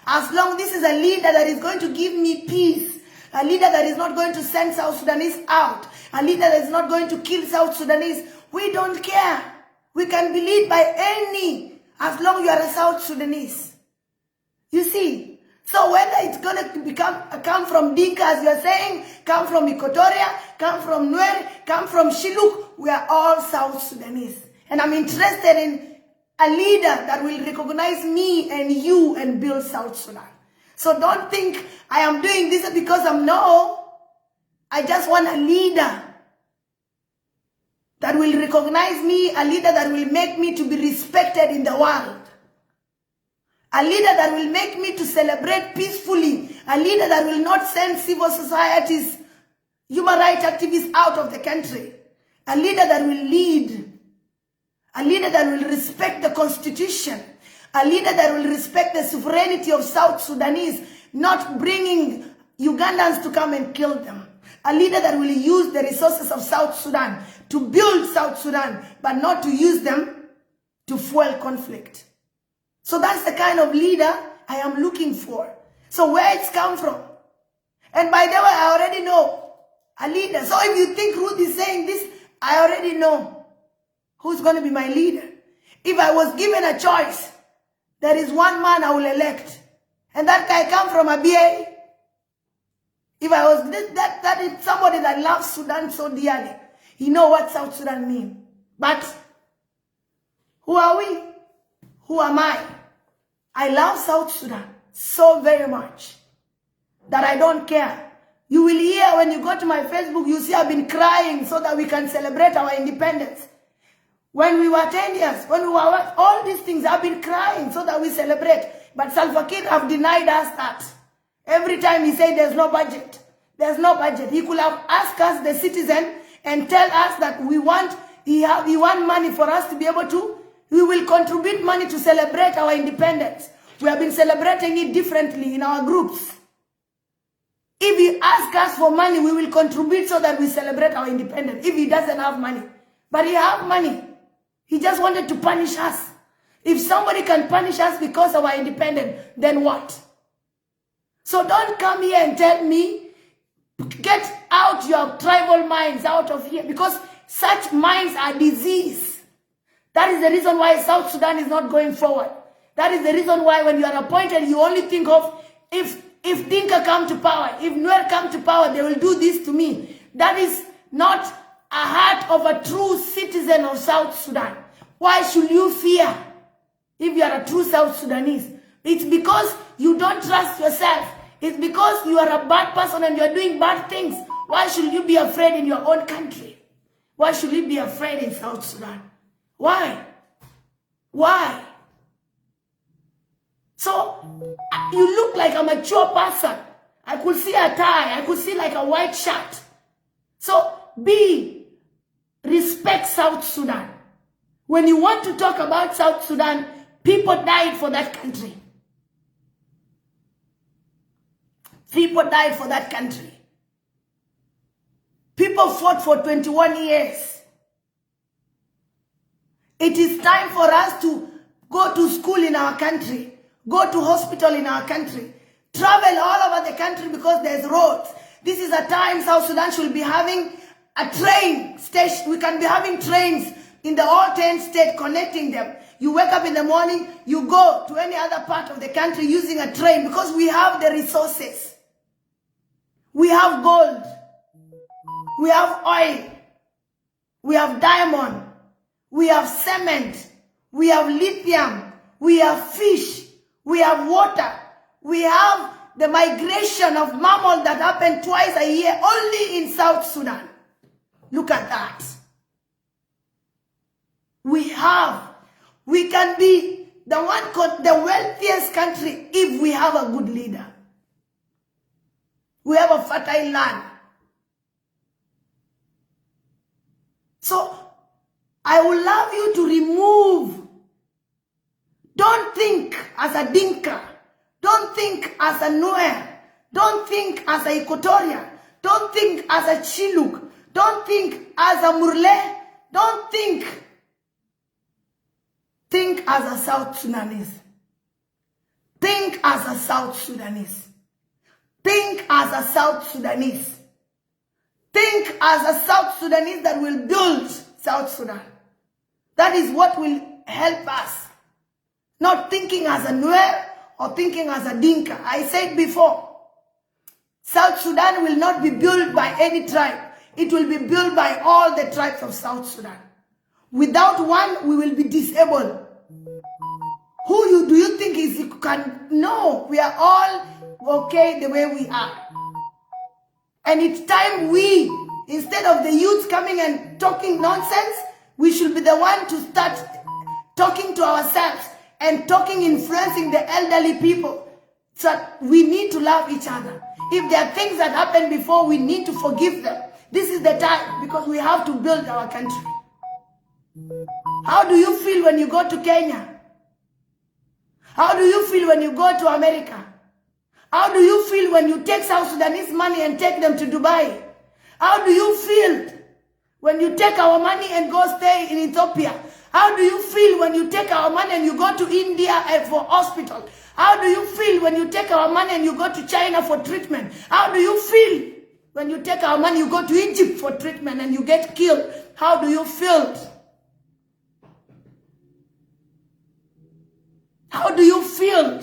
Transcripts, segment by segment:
As long this is a leader that is going to give me peace, a leader that is not going to send South Sudanese out, a leader that is not going to kill South Sudanese, we don't care. We can be led by any, as long you are a South Sudanese. You see? So whether it's going to come from Dinka, as you are saying, come from Equatoria, come from NUÄR, come from Shiluk, we are all South Sudanese. And I'm interested in a leader that will recognize me and you and build South Sudan. So don't think I am doing this because I just want a leader that will recognize me, a leader that will make me to be respected in the world. A leader that will make me to celebrate peacefully. A leader that will not send civil societies, human rights activists out of the country. A leader that will lead. A leader that will respect the constitution. A leader that will respect the sovereignty of South Sudanese, not bringing Ugandans to come and kill them. A leader that will use the resources of South Sudan to build South Sudan, but not to use them to fuel conflict. So that's the kind of leader I am looking for. So where it's come from? And by the way, I already know a leader. So if you think Ruth is saying this, I already know who's going to be my leader. If I was given a choice, there is one man I will elect. And that guy come from a BA. If I was, that is somebody that loves Sudan so dearly. He know what South Sudan means. But who are we? Who am I? I love South Sudan so very much that I don't care. You will hear when you go to my Facebook, you see I've been crying so that we can celebrate our independence. When we were 10 years, when we were all these things, I've been crying so that we celebrate. But Salva Kiir have denied us that. Every time he said there's no budget. There's no budget. He could have asked us, the citizen, and tell us that he want money for us to be able to. We will contribute money to celebrate our independence. We have been celebrating it differently in our groups. If he asks us for money, we will contribute so that we celebrate our independence. If he doesn't have money. But he has money. He just wanted to punish us. If somebody can punish us because of our independence, then what? So don't come here and tell me, get out your tribal minds out of here, because such minds are disease. That is the reason why South Sudan is not going forward. That is the reason why when you are appointed, you only think of if Dinka come to power, if NUÄR come to power, they will do this to me. That is not a heart of a true citizen of South Sudan. Why should you fear if you are a true South Sudanese? It's because you don't trust yourself. It's because you are a bad person and you are doing bad things. Why should you be afraid in your own country? Why should you be afraid in South Sudan? Why? Why? So, you look like a mature person. I could see a tie. I could see like a white shirt. So, respect South Sudan. When you want to talk about South Sudan, people died for that country. People died for that country. People fought for 21 years. It is time for us to go to school in our country, go to hospital in our country, travel all over the country because there's roads. This is a time South Sudan should be having a train station. We can be having trains in the all 10 states connecting them. You wake up in the morning, you go to any other part of the country using a train because we have the resources. We have gold. We have oil. We have diamond. We have cement, we have lithium, we have fish, we have water, we have the migration of mammal that happened twice a year only in South Sudan. Look at that. We can be the wealthiest country if we have a good leader. We have a fertile land. So, I would love you to remove. Don't think as a Dinka. Don't think as a NUÄR. Don't think as a Equatorian. Don't think as a Chiluk. Don't think as a Murle. Don't think. Think as a South Sudanese. Think as a South Sudanese. Think as a South Sudanese. Think as a South Sudanese that will build South Sudan. That is what will help us. Not thinking as a NUÄR or thinking as a Dinka. I said before, South Sudan will not be built by any tribe. It will be built by all the tribes of South Sudan. Without one, we will be disabled. Do you think is can? No, we are all okay the way we are. And it's time we, instead of the youth coming and talking nonsense, we should be the one to start talking to ourselves and influencing the elderly people. So we need to love each other. If there are things that happened before, we need to forgive them. This is the time because we have to build our country. How do you feel when you go to Kenya? How do you feel when you go to America? How do you feel when you take South Sudanese money and take them to Dubai? How do you feel when you take our money and go stay in Ethiopia? How do you feel when you take our money and you go to India for hospital? How do you feel when you take our money and you go to China for treatment? How do you feel when you take our money, you go to Egypt for treatment and you get killed? How do you feel? How do you feel?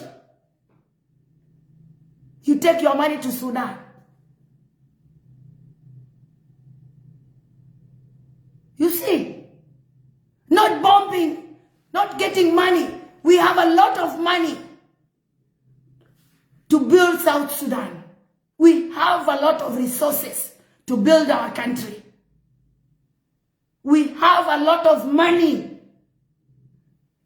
You take your money to Sudan. You see, not bombing, not getting money. We have a lot of money to build South Sudan. We have a lot of resources to build our country. We have a lot of money.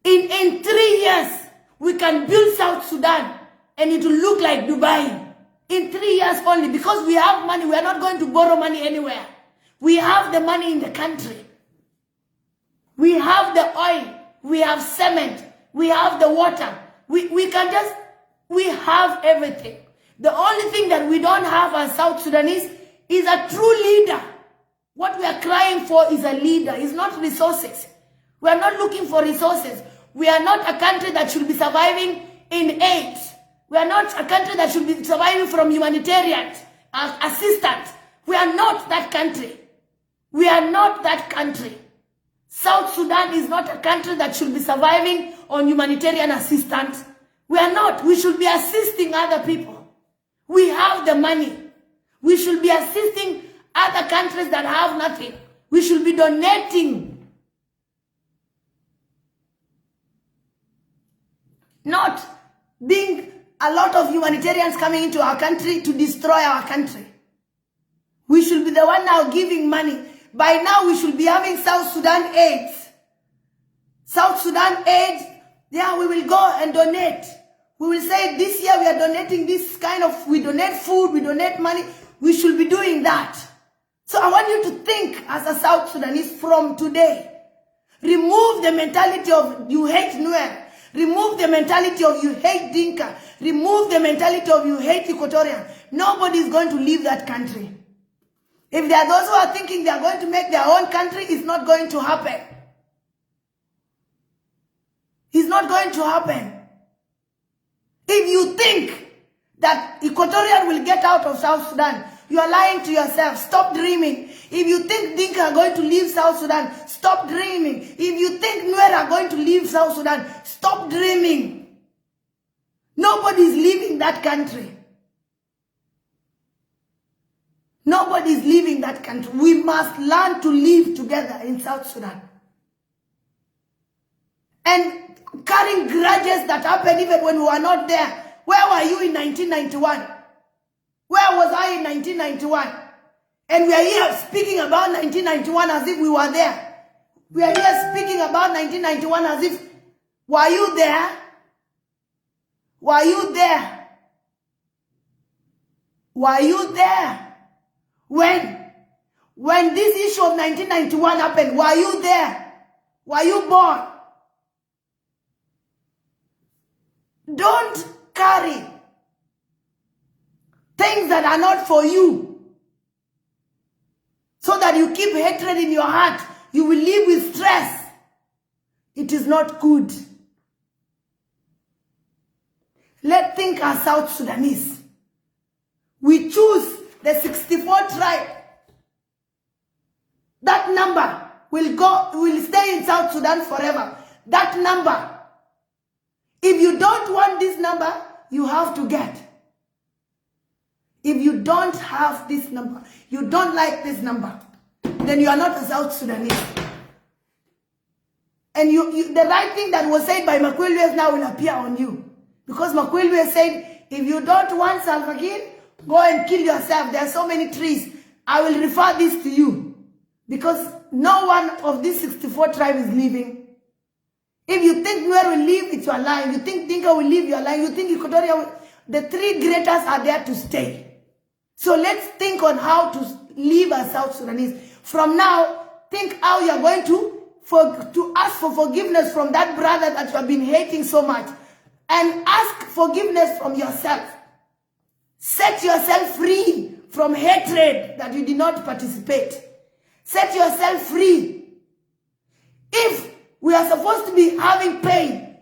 In 3 years, we can build South Sudan and it will look like Dubai. In 3 years only, because we have money. We are not going to borrow money anywhere. We have the money in the country. We have the oil. We have cement. We have the water. We have everything. The only thing that we don't have as South Sudanese is a true leader. What we are crying for is a leader. It's not resources. We are not looking for resources. We are not a country that should be surviving in aid. We are not a country that should be surviving from humanitarian assistance. We are not that country. We are not that country. South Sudan is not a country that should be surviving on humanitarian assistance. We are not. We should be assisting other people. We have the money. We should be assisting other countries that have nothing. We should be donating. Not being a lot of humanitarians coming into our country to destroy our country. We should be the one now giving money. By now we should be having South Sudan aid. South Sudan aid, yeah, we will go and donate. We will say this year we are donating this kind of, we donate food, we donate money. We should be doing that. So I want you to think as a South Sudanese from today. Remove the mentality of you hate NUÄR. Remove the mentality of you hate Dinka. Remove the mentality of you hate Equatorian. Nobody is going to leave that country. If there are those who are thinking they are going to make their own country, it's not going to happen. It's not going to happen. If you think that Equatorian will get out of South Sudan, you are lying to yourself. Stop dreaming. If you think Dinka are going to leave South Sudan, stop dreaming. If you think NUÄR are going to leave South Sudan, stop dreaming. Nobody is leaving that country. Nobody is leaving that country. We must learn to live together in South Sudan. And carrying grudges that happened even when we were not there. Where were you in 1991? Where was I in 1991? And we are here speaking about 1991 as if we were there. We are here speaking about 1991 as if, were you there? Were you there? Were you there? When this issue of 1991 happened, were you there? Were you born? Don't carry things that are not for you so that you keep hatred in your heart. You will live with stress. It is not good. Let's think as South Sudanese. We choose the 64 tribe. That number will stay in South Sudan forever. That number. If you don't want this number, you have to get. If you don't have this number, you don't like this number, then you are not a South Sudanese. And the right thing that was said by Makwelwe now will appear on you. Because Makwelwe said, if you don't want Salva Kiir, go and kill yourself. There are so many trees. I will refer this to you. Because no one of these 64 tribes is leaving. If you think NUÄR will leave, it's your lie. You think Dinka will leave, your lie. You think Equatoria will... The three greatest are there to stay. So let's think on how to live as South Sudanese. From now, think how you're going to ask for forgiveness from that brother that you have been hating so much. And ask forgiveness from yourself. Set yourself free from hatred that you did not participate. Set yourself free. If we are supposed to be having pain,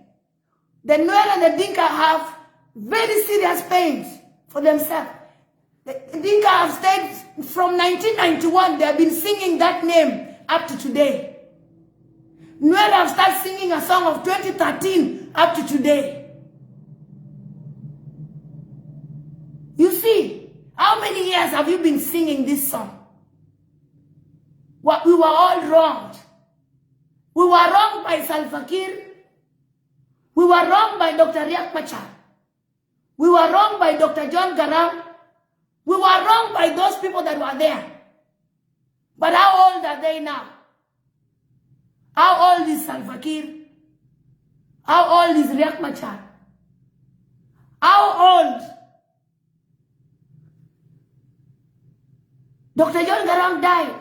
the NUÄR and the Dinka have very serious pains for themselves. The Dinka have stayed from 1991. They have been singing that name up to today. NUÄR have started singing a song of 2013 up to today. You see, how many years have you been singing this song? We were all wronged. We were wronged by Salva Kiir. We were wronged by Dr. Riek Machar. We were wronged by Dr. John Garang. We were wronged by those people that were there. But how old are they now? How old is Salva Kiir? How old is Riek Machar? How old? Dr. John Garang died.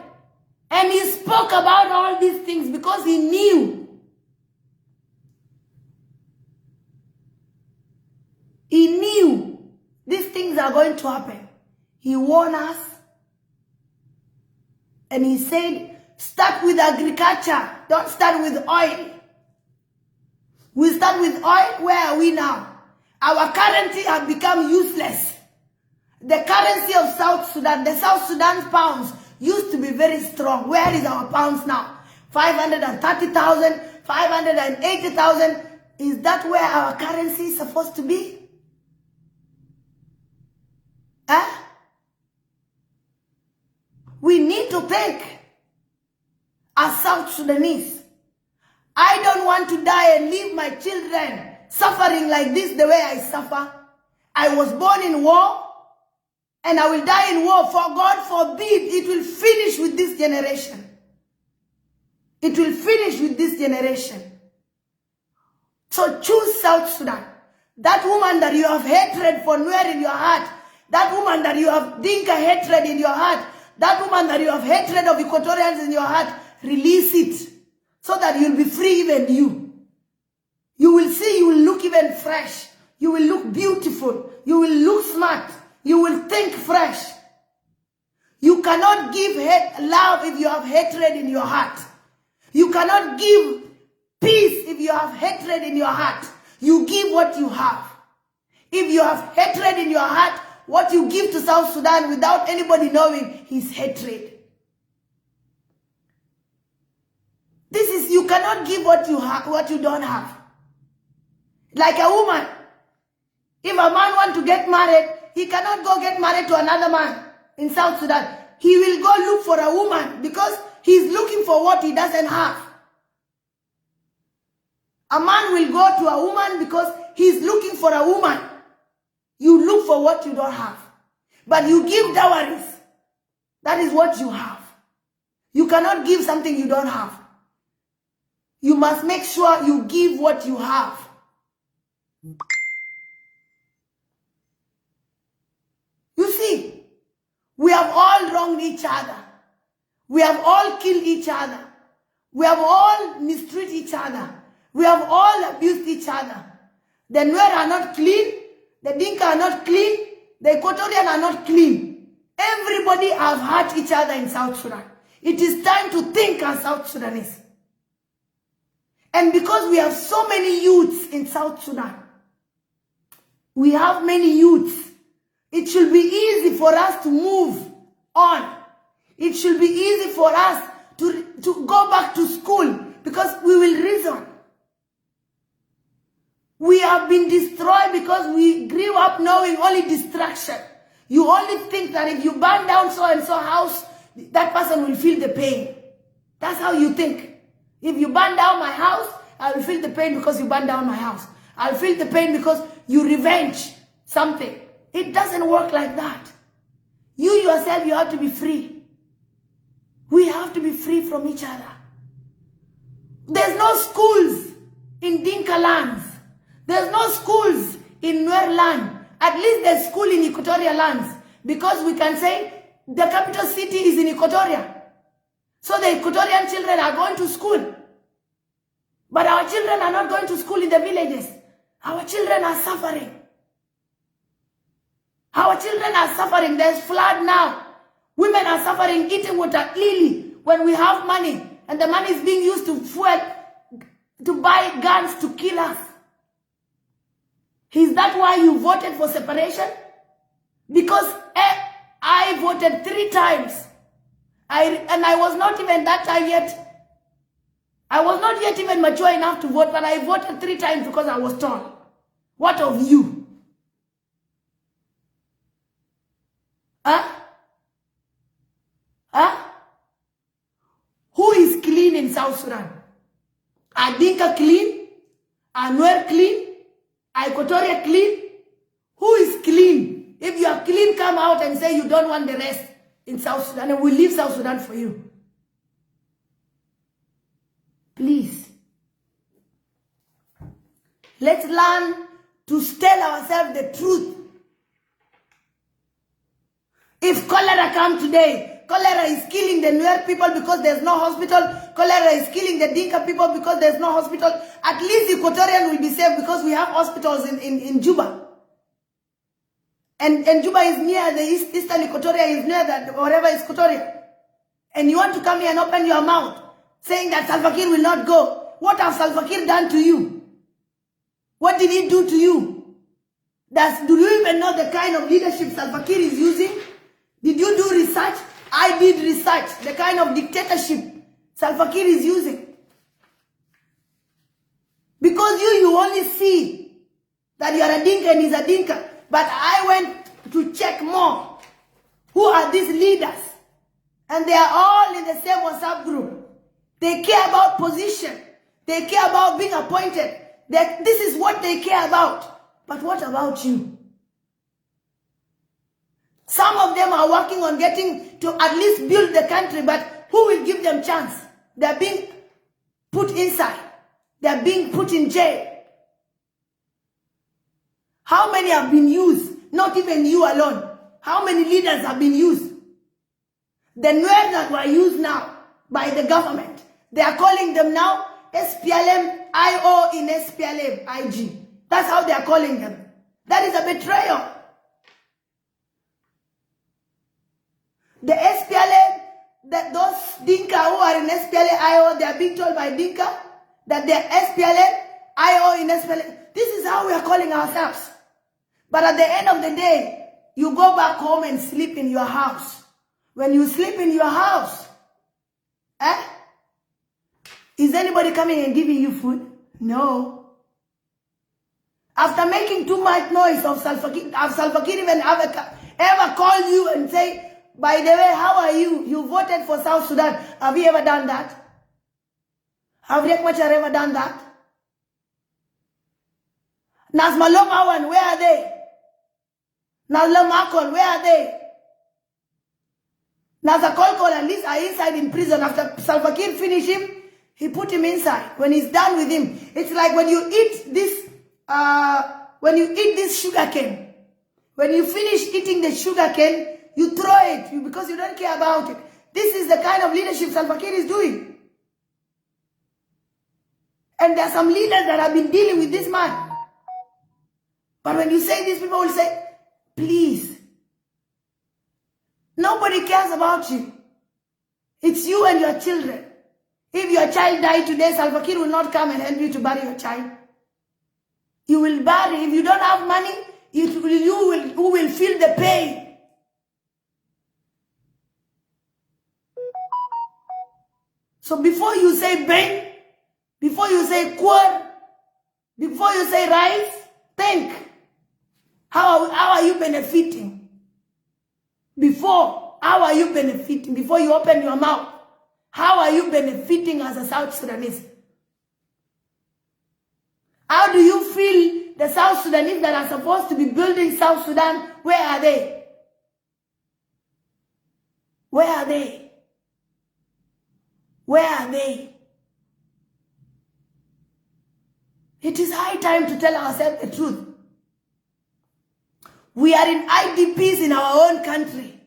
And he spoke about all these things because he knew. He knew these things are going to happen. He warned us. And he said, start with agriculture. Don't start with oil. We start with oil. Where are we now? Our currency has become useless. The currency of South Sudan, the South Sudan pounds, used to be very strong. Where is our pounds now? 530,000, 580,000. Is that where our currency is supposed to be? Huh? We need to think as South Sudanese. I don't want to die and leave my children suffering like this the way I suffer. I was born in war. And I will die in war. For God forbid, it will finish with this generation. It will finish with this generation. So choose South Sudan. That woman that you have hatred for NUÄR in your heart. That woman that you have Dinka hatred in your heart. That woman that you have hatred of Equatorians in your heart. Release it. So that you'll be free, even you. You will see, you will look even fresh. You will look beautiful. You will look smart. You will think fresh. You cannot give love if you have hatred in your heart. You cannot give peace if you have hatred in your heart. You give what you have. If you have hatred in your heart, what you give to South Sudan without anybody knowing is hatred. You cannot give what you have, what you don't have. Like a woman. If a man wants to get married, he cannot go get married to another man in South Sudan. He will go look for a woman because he's looking for what he doesn't have. A man will go to a woman because he's looking for a woman. You look for what you don't have. But you give dowries. That is what you have. You cannot give something you don't have. You must make sure you give what you have. You see, we have all wronged each other. We have all killed each other. We have all mistreated each other. We have all abused each other. The NUÄR are not clean. The Dinka are not clean. The Equatorian are not clean. Everybody have hurt each other in South Sudan. It is time to think as South Sudanese. And because we have so many youths in South Sudan, We have many youths. It should be easy for us to move on. It should be easy for us to go back to school because we will reason. We have been destroyed because we grew up knowing only destruction. You only think that if you burn down so-and-so house, that person will feel the pain. That's how you think. If you burn down my house, I will feel the pain because you burn down my house. I'll feel the pain because you revenge something. It doesn't work like that. You yourself, you have to be free. We have to be free from each other. There's no schools in Dinka lands. There's no schools in NUÄR land. At least there's school in Equatorial lands. Because we can say the capital city is in Equatoria. So the Equatorian children are going to school. But our children are not going to school in the villages. Our children are suffering. Our children are suffering. There's flood now. Women are suffering, eating water lily when we have money. And the money is being used to fuel, to buy guns to kill us. Is that why you voted for separation? Because I voted 3 times. And I was not even that time yet. I was not yet even mature enough to vote, but I voted 3 times because I was told. What of you? Huh? Huh? Who is clean in South Sudan? Are Dinka clean? Are NUÄR clean? Are Equatoria clean? Who is clean? If you are clean, come out and say you don't want the rest in South Sudan, and we'll leave South Sudan for you. Please. Let's learn to tell ourselves the truth. If cholera comes today, cholera is killing the NUÄR people because there's no hospital. Cholera is killing the Dinka people because there's no hospital. At least Equatorian will be safe because we have hospitals in Juba. And Juba is near the Eastern Equatoria, is near that whatever is Equatoria. And you want to come here and open your mouth saying that Salva Kiir will not go. What has Salva Kiir done to you? What did he do to you? Do you even know the kind of leadership Salva Kiir is using? Did you do research? I did research. The kind of dictatorship Salva Kiir is using. Because you only see that you are a Dinka and he's a Dinka. But I went to check more. Who are these leaders? And they are all in the same WhatsApp group. They care about position. They care about being appointed. This is what they care about. But what about you? Some of them are working on getting to at least build the country, but who will give them chance? They're being put inside. They're being put in jail. How many have been used? Not even you alone. How many leaders have been used? The NUÄR that were used now by the government, they are calling them now SPLM IO in SPLM IG. That's how they are calling them. That is a betrayal. The SPLM, those Dinka who are in SPLM IO, they are being told by Dinka that they are SPLM IO in SPLM. This is how we are calling ourselves. But at the end of the day, you go back home and sleep in your house. When you sleep in your house, is anybody coming and giving you food? No. After making too much noise of Salva Kiir even ever called you and say, by the way, how are you? You voted for South Sudan. Have you ever done that? Have Riek Machar ever done that? Nazma Longawan, where are they? Nazla Makol, where are they? Naza Kolkol at least are inside in prison. After Salva Kiir finished him, he put him inside. When he's done with him, it's like when you eat this sugar cane. When you finish eating the sugar cane, you throw it because you don't care about it. This is the kind of leadership Salva Kiir is doing. And there are some leaders that have been dealing with this man. But when you say this, people will say, please. Nobody cares about you. It's you and your children. If your child died today, Salva Kiir will not come and help you to bury your child. You will bury. If you don't have money, who will feel the pain. So before you say bang, before you say quar, before you say rise, think. How are you benefiting? How are you benefiting? Before you open your mouth, how are you benefiting as a South Sudanese? How do you feel the South Sudanese that are supposed to be building South Sudan? Where are they? Where are they? Where are they? It is high time to tell ourselves the truth. We are in IDPs in our own country.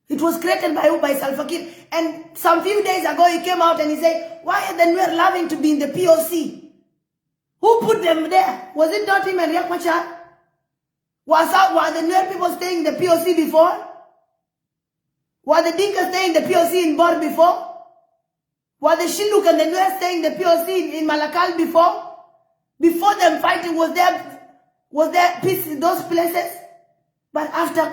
It was created by Self-reliance. And some few days ago he came out and he said, why are the NUÄR loving to be in the POC? Who put them there? Was it not him and Riek Machar? Were the NUÄR people staying in the POC before? Were the Dinkas staying in the POC in Bor before? Were the Shilluk and the NUÄR staying in the POC in Malakal before? Before them fighting, was there peace in those places? But after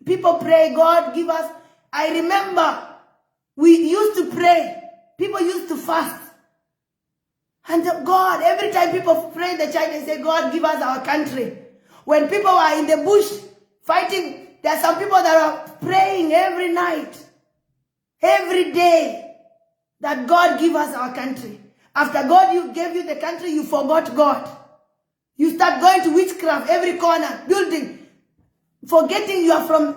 people pray, God give us. I remember we used to pray. People used to fast. And God, every time people pray the child, they say, God give us our country. When people are in the bush fighting, there are some people that are praying every night, every day, that God give us our country. After God gave you the country, you forgot God. You start going to witchcraft every corner, building, forgetting you are from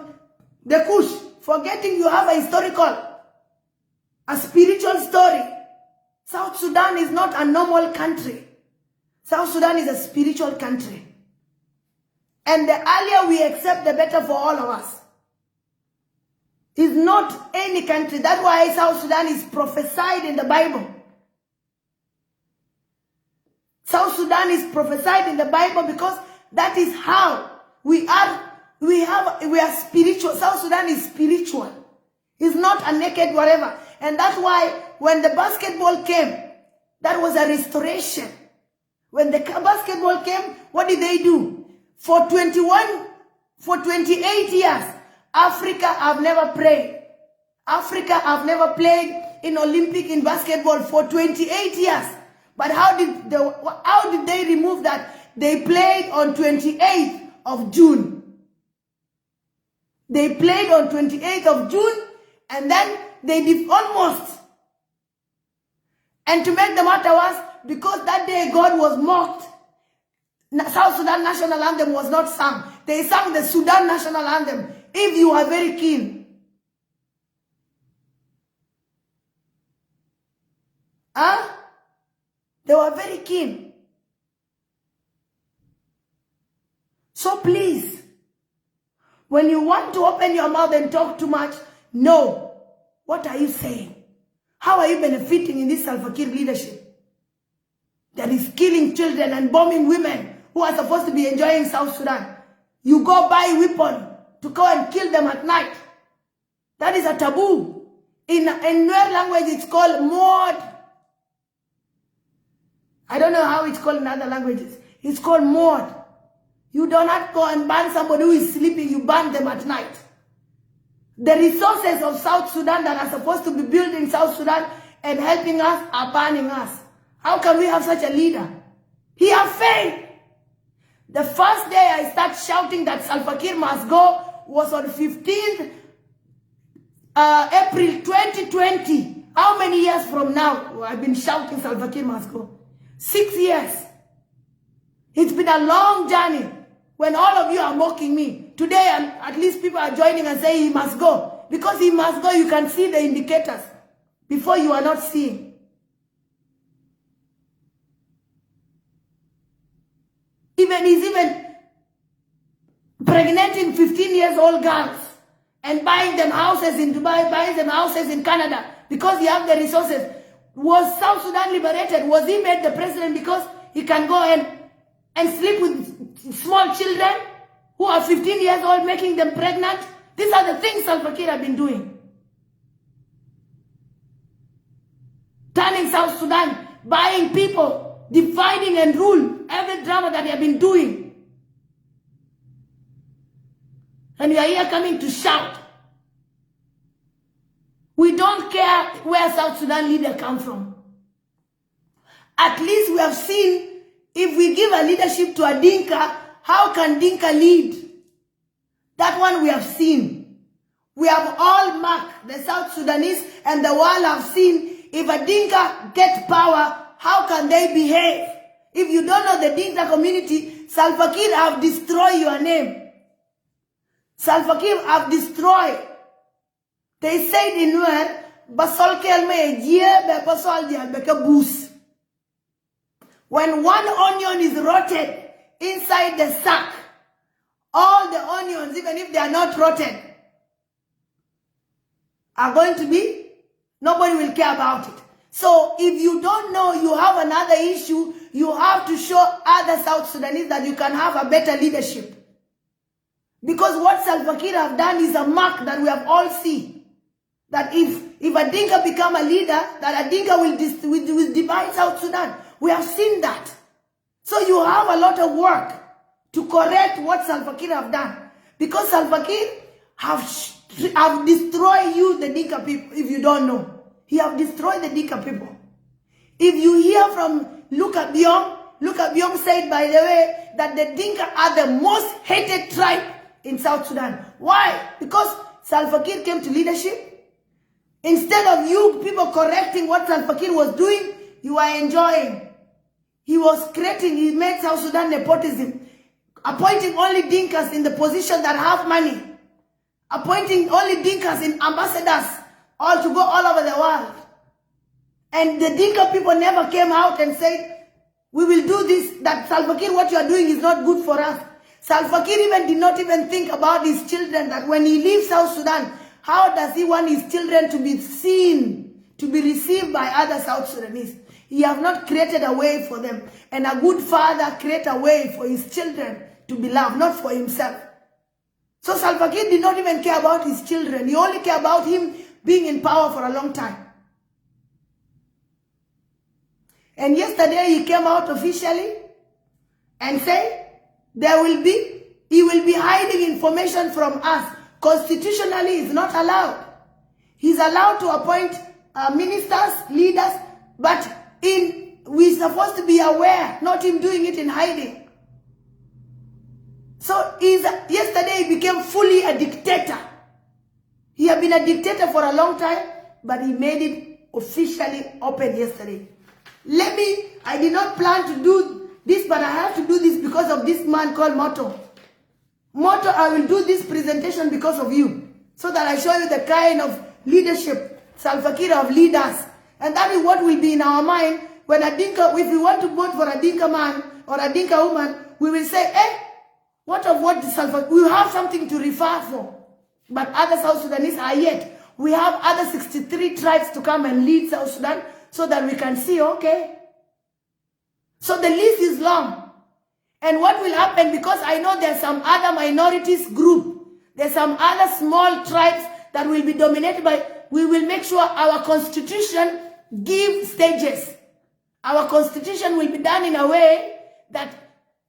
the Kush, forgetting you have a spiritual story. South Sudan is not a normal country. South Sudan is a spiritual country. And the earlier we accept, the better for all of us. It's not any country. That's why South Sudan is prophesied in the Bible. South Sudan is prophesied in the Bible because that is how we are. We are spiritual. South Sudan is spiritual. It's not a naked whatever. And that's why when the basketball came, that was a restoration. When the basketball came, what did they do? For 28 years, Africa have never played. Africa have never played in Olympic in basketball for 28 years. But how did they remove that? They played on 28th of June. They played on 28th of June and then they did almost. And to make the matter worse, because that day God was mocked, South Sudan national anthem was not sung. They sang the Sudan national anthem. If you are very keen. They were very keen. So please, when you want to open your mouth and talk too much, know what are you saying? How are you benefiting in this Self-reliance leadership that is killing children and bombing women who are supposed to be enjoying South Sudan? You go buy weapon to go and kill them at night. That is a taboo. In NUÄR language, it's called mod. I don't know how it's called in other languages. It's called mod. You do not go and ban somebody who is sleeping. You ban them at night. The resources of South Sudan that are supposed to be building South Sudan and helping us are banning us. How can we have such a leader? He has failed. The first day I start shouting that Self-reliance must go was on 15th April 2020. How many years from now I've been shouting Self-reliance must go? 6 years. It's been a long journey. When all of you are mocking me, today at least people are joining and saying he must go. Because he must go, you can see the indicators. Before you are not seeing. He's even pregnating 15 years old girls and buying them houses in Dubai, buying them houses in Canada because he has the resources. Was South Sudan liberated? Was he made the president because he can go and sleep with small children who are 15 years old, making them pregnant? These are the things Self-reliance have been doing. Turning South Sudan, buying people, dividing and rule. Every drama that they have been doing. And you are here coming to shout. We don't care where South Sudan leader come from. At least we have seen, if we give a leadership to a Dinka, how can Dinka lead? That one we have seen. We have all marked, the South Sudanese and the world have seen, if a Dinka get power, how can they behave? If you don't know the Dinka community, Self-reliance have destroyed your name. Self-reliance have destroyed. They said in NUÄR, basol kelme ye be basol dia beke boost. When one onion is rotted inside the sack, all the onions, even if they are not rotted, are going to be, nobody will care about it. So if you don't know you have another issue, you have to show other South Sudanese that you can have a better leadership. Because what Self-reliance have done is a mark that we have all seen. That if a Dinka become a leader, that a Dinka will divide South Sudan. We have seen that. So you have a lot of work to correct what Self-reliance have done. Because Self-reliance have destroyed you, the Dinka people, if you don't know. He have destroyed the Dinka people. If you hear from Buom said, by the way, that the Dinka are the most hated tribe in South Sudan. Why? Because Self-reliance came to leadership. Instead of you people correcting what Self-reliance was doing, you are enjoying. He was creating, he made South Sudan nepotism. Appointing only Dinkas in the position that have money. Appointing only Dinkas in ambassadors, all to go all over the world. And the Dinka people never came out and said, we will do this, that Self-reliance, what you are doing is not good for us. Self-reliance even did not even think about his children, that when he leaves South Sudan, how does he want his children to be seen, to be received by other South Sudanese? He have not created a way for them. And a good father create a way for his children to be loved, not for himself. So Self-reliance did not even care about his children. He only cared about him being in power for a long time. And yesterday he came out officially and said, he will be hiding information from us. Constitutionally, is not allowed. He's allowed to appoint ministers, leaders, but we're supposed to be aware, not him doing it in hiding. So yesterday he became fully a dictator. He had been a dictator for a long time, but he made it officially open yesterday. I did not plan to do this, but I have to do this because of this man called Moto. Moto, I will do this presentation because of you, so that I show you the kind of leadership, Self-reliance of leaders. And that is what will be in our mind when a Dinka, if we want to vote for a Dinka man or a Dinka woman, we will say, what Self-reliance, we have something to refer for. But other South Sudanese are yet. We have other 63 tribes to come and lead South Sudan so that we can see, okay. So the list is long. And what will happen, because I know there's some other minorities group, there's some other small tribes that will be dominated by, we will make sure our constitution give stages. Our constitution will be done in a way that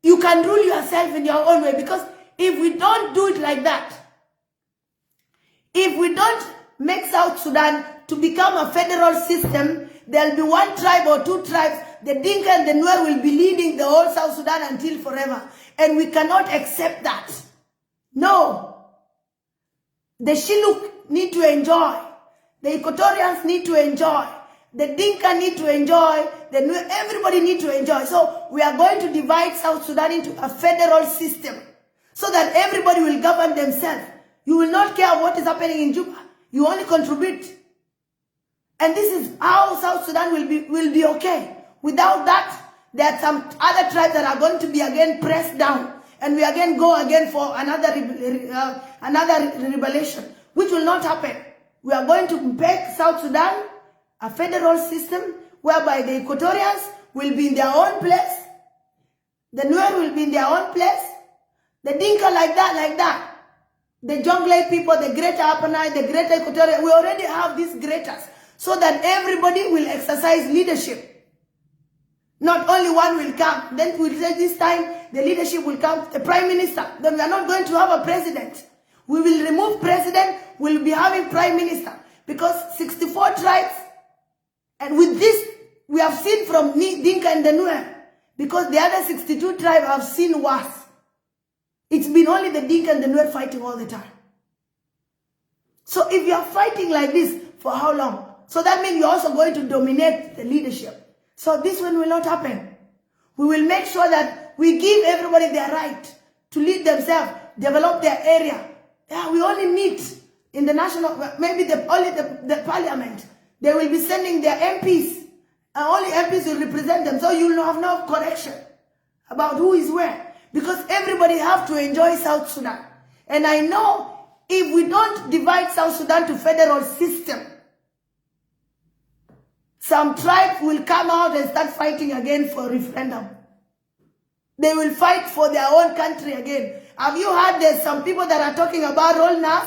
you can rule yourself in your own way. Because if we don't do it like that, if we don't make South Sudan to become a federal system, there'll be one tribe or two tribes. The Dinka and the NUÄR will be leading the whole South Sudan until forever. And we cannot accept that. No. The Shilluk need to enjoy. The Equatorians need to enjoy. The Dinka need to enjoy. The NUÄR, everybody need to enjoy. So we are going to divide South Sudan into a federal system so that everybody will govern themselves. You will not care what is happening in Juba. You only contribute. And this is how South Sudan will be okay. Without that, there are some other tribes that are going to be again pressed down. And we again go again for another rebellion, which will not happen. We are going to make South Sudan a federal system whereby the Equatorians will be in their own place. The NUÄR will be in their own place. The Dinka like that. The Jonglei people, the Greater Upper Nile, the Greater Equatorial, we already have these greaters. So that everybody will exercise leadership. Not only one will come. Then we'll say this time the leadership will come, the prime minister. Then we are not going to have a president. We will remove president, we'll be having prime minister. Because 64 tribes, and with this, we have seen from Dinka and the NUÄR, because the other 62 tribes have seen worse. It's been only the Dinka and the NUÄR fighting all the time. So if you are fighting like this, for how long? So that means you're also going to dominate the leadership. So this one will not happen. We will make sure that we give everybody their right to lead themselves, develop their area. Yeah, we only meet in the national, maybe only the parliament. They will be sending their MPs, and only MPs will represent them. So you will have no correction about who is where. Because everybody have to enjoy South Sudan. And I know if we don't divide South Sudan to federal system, some tribes will come out and start fighting again for referendum. They will fight for their own country again. Have you heard there's some people that are talking about roll now?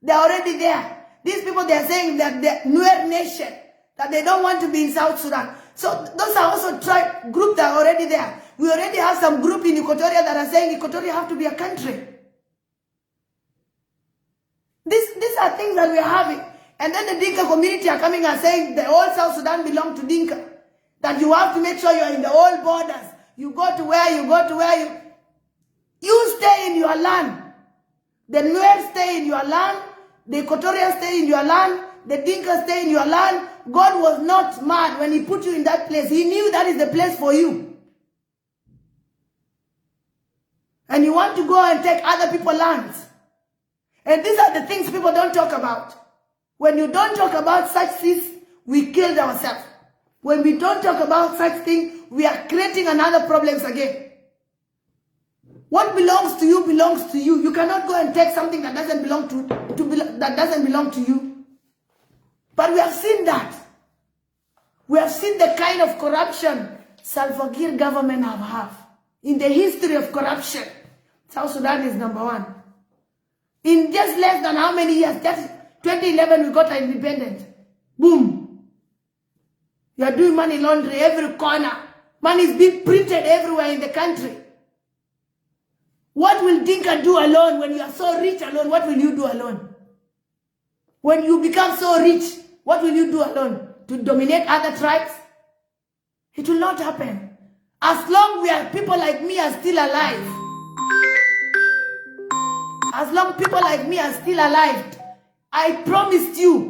They're already there. These people, they're saying that the NUÄR nation, that they don't want to be in South Sudan. So those are also tribe groups that are already there. We already have some group in Equatoria that are saying Equatoria have to be a country. These are things that we are having. And then the Dinka community are coming and saying the whole South Sudan belong to Dinka. That you have to make sure you're in the old borders. You go to where you stay in your land. The NUÄR stay in your land. The Equatorians stay in your land. The Dinka stay in your land. God was not mad when he put you in that place. He knew that is the place for you. And you want to go and take other people's lands. And these are the things people don't talk about. When you don't talk about such things, we killed ourselves. When we don't talk about such things, we are creating another problems again. What belongs to you belongs to you. You cannot go and take something that doesn't belong to you. But we have seen that. We have seen the kind of corruption Self-reliance government have. In the history of corruption, South Sudan is #1. In just less than how many years? Just 2011 we got our independence. Boom. You are doing money laundering every corner. Money is being printed everywhere in the country. What will Dinka do alone when you are so rich alone? What will you do alone? When you become so rich, what will you do alone? To dominate other tribes? It will not happen. As long as people like me are still alive, as long people like me are still alive, I promised you